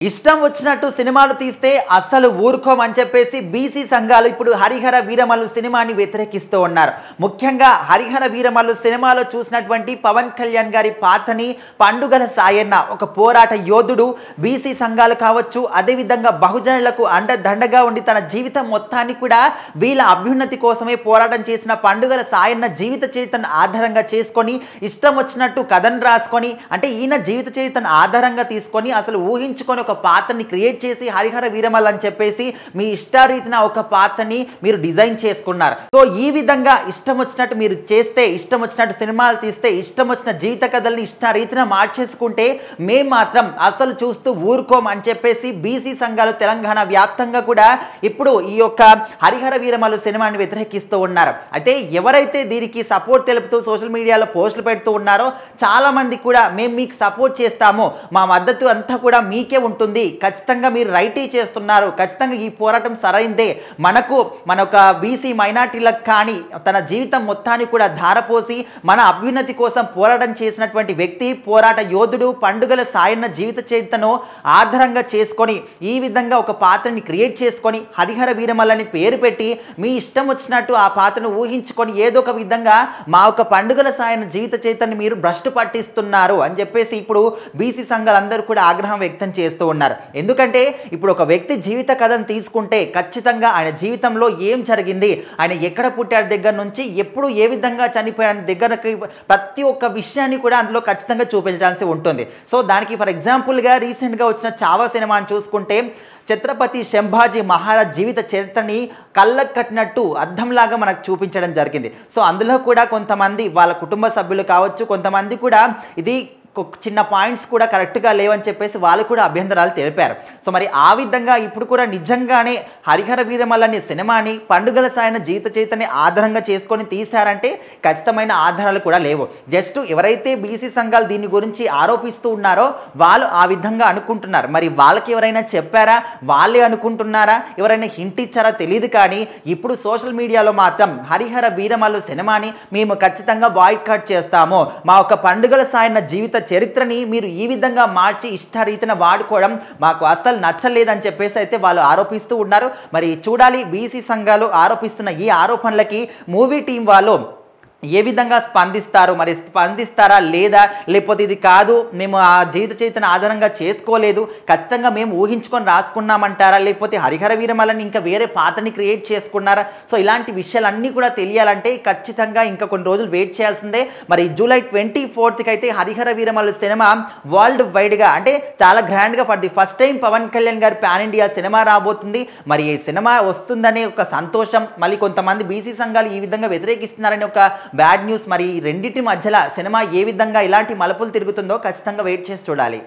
ఇష్టం వచ్చినట్టు సినిమాలు తీస్తే అస్సలు ఊరుకోమని చెప్పేసి బీసీ సంఘాలు ఇప్పుడు హరిహర వీరమల్లు సినిమాని వ్యతిరేకిస్తూ ఉన్నారు. ముఖ్యంగా హరిహర వీరమల్లు సినిమాలో చూసినటువంటి పవన్ కళ్యాణ్ గారి పాత్రని పండుగల సాయన్న ఒక పోరాట యోధుడు, బీసీ సంఘాలు కావచ్చు, అదేవిధంగా బహుజనులకు అండదండగా ఉండి తన జీవితం మొత్తాన్ని కూడా వీళ్ళ అభ్యున్నతి కోసమే పోరాటం చేసిన పండుగల సాయన్న జీవిత చరిత్రను ఆధారంగా చేసుకొని ఇష్టం వచ్చినట్టు కథను రాసుకొని, అంటే ఈయన జీవిత చరిత్రను ఆధారంగా తీసుకొని అసలు ఊహించుకొని ఒక పాత్రని క్రియేట్ చేసి హరిహర వీరమల్ అని చెప్పేసి మీ ఇష్టారీతిన ఒక పాత్రని మీరు డిజైన్ చేసుకున్నారు. సో ఈ విధంగా ఇష్టం వచ్చినట్టు మీరు చేస్తే, ఇష్టం వచ్చినట్టు సినిమాలు తీస్తే, ఇష్టం వచ్చిన జీవిత కథల్ని ఇష్టారీతిన మార్చేసుకుంటే మేము మాత్రం అసలు చూస్తూ ఊరుకోం అని చెప్పేసి బీసీ సంఘాలు తెలంగాణ వ్యాప్తంగా కూడా ఇప్పుడు ఈ యొక్క హరిహర వీరమల్లు సినిమాని వ్యతిరేకిస్తూ ఉన్నారు. అయితే ఎవరైతే దీనికి సపోర్ట్ తెలుపుతూ సోషల్ మీడియాలో పోస్టులు పెడుతూ ఉన్నారో చాలా మంది కూడా మేము మీకు సపోర్ట్ చేస్తాము, మా మద్దతు అంతా కూడా మీకే ఉంటుంది, ఖచ్చితంగా మీరు రైటే చేస్తున్నారు, ఖచ్చితంగా ఈ పోరాటం సరైందే, మన ఒక బీసీ మైనార్టీలకు కానీ తన జీవితం మొత్తాన్ని కూడా ధారపోసి మన అభ్యున్నతి కోసం పోరాటం చేసినటువంటి వ్యక్తి, పోరాట యోధుడు పండుగల సాయన్న జీవిత చరిత్రను ఆధారంగా చేసుకొని ఈ విధంగా ఒక పాత్రని క్రియేట్ చేసుకొని హరిహర వీరమల్లని పేరు పెట్టి మీ ఇష్టం వచ్చినట్టు ఆ పాత్రను ఊహించుకొని ఏదో ఒక విధంగా మా ఒక పండుగల సాయన్న జీవిత చరిత్రని మీరు భ్రష్టు పట్టిస్తున్నారు అని చెప్పేసి ఇప్పుడు బీసీ సంఘాలందరూ కూడా ఆగ్రహం వ్యక్తం చేస్తూ ఉన్నారు. ఎందుకంటే ఇప్పుడు ఒక వ్యక్తి జీవిత కథను తీసుకుంటే ఖచ్చితంగా ఆయన జీవితంలో ఏం జరిగింది, ఆయన ఎక్కడ పుట్టాడు దగ్గర నుంచి ఎప్పుడు ఏ విధంగా చనిపోయాడు దగ్గరకి ప్రతి ఒక్క విషయాన్ని కూడా అందులో ఖచ్చితంగా చూపించాల్సి ఉంటుంది. సో దానికి ఫర్ ఎగ్జాంపుల్గా రీసెంట్గా వచ్చిన చావా సినిమాని చూసుకుంటే ఛత్రపతి సంభాజీ మహారాజ్ జీవిత చరిత్రని కళ్ళకు కట్టినట్టు అద్దంలాగా మనకు చూపించడం జరిగింది. సో అందులో కూడా కొంతమంది వాళ్ళ కుటుంబ సభ్యులు కావచ్చు, కొంతమంది కూడా ఇది చిన్న పాయింట్స్ కూడా కరెక్ట్గా లేవని చెప్పేసి వాళ్ళు కూడా అభ్యంతరాలు తెలిపారు. సో మరి ఆ విధంగా ఇప్పుడు కూడా నిజంగానే హరిహర వీరమల్ అనే సినిమాని పండుగల సాయన జీవిత చరిత్రని ఆధారంగా చేసుకొని తీశారంటే ఖచ్చితమైన ఆధారాలు కూడా లేవు. జస్ట్ ఎవరైతే బీసీ సంఘాలు దీని గురించి ఆరోపిస్తూ ఉన్నారో వాళ్ళు ఆ విధంగా అనుకుంటున్నారు. మరి వాళ్ళకి ఎవరైనా చెప్పారా, వాళ్ళే అనుకుంటున్నారా, ఎవరైనా హింట్ ఇచ్చారా తెలియదు. కానీ ఇప్పుడు సోషల్ మీడియాలో మాత్రం హరిహర వీరమల్లు సినిమాని మేము ఖచ్చితంగా బాయ్కాట్ చేస్తాము, మా ఒక పండుగల సాయన జీవిత చరిత్రని మీరు ఈ విధంగా మార్చి ఇష్టారీతిన వాడుకోవడం మాకు అస్సలు నచ్చలేదని చెప్పేసి అయితే వాళ్ళు ఆరోపిస్తూ ఉన్నారు. మరి చూడాలి బీసీ సంఘాలు ఆరోపిస్తున్న ఈ ఆరోపణలకి మూవీ టీం వాళ్ళు ఏ విధంగా స్పందిస్తారు, మరి స్పందిస్తారా లేదా, లేకపోతే ఇది కాదు మేము ఆ జీవిత చరిత్రను ఆధారంగా చేసుకోలేదు, ఖచ్చితంగా మేము ఊహించుకొని రాసుకున్నామంటారా, లేకపోతే హరిహర వీరమల్లని ఇంకా వేరే పాత్రని క్రియేట్ చేసుకున్నారా. సో ఇలాంటి విషయాలన్నీ కూడా తెలియాలంటే ఖచ్చితంగా ఇంకా కొన్ని రోజులు వెయిట్ చేయాల్సిందే. మరి జూలై 24th అయితే హరిహర వీరమల్లు సినిమా వరల్డ్ వైడ్గా అంటే చాలా గ్రాండ్గా for the first time Pawan Kalyan గారి పాన్ ఇండియా సినిమా రాబోతుంది. మరి ఈ సినిమా వస్తుందనే ఒక సంతోషం, మళ్ళీ కొంతమంది బీసీ సంఘాలు ఈ విధంగా వ్యతిరేకిస్తున్నారనే ఒక బ్యాడ్ న్యూస్, మరి రెండింటి మధ్యలో సినిమా ఏ విధంగా ఇలాంటి మలుపులు తిరుగుతుందో ఖచ్చితంగా వెయిట్ చేసి చూడాలి.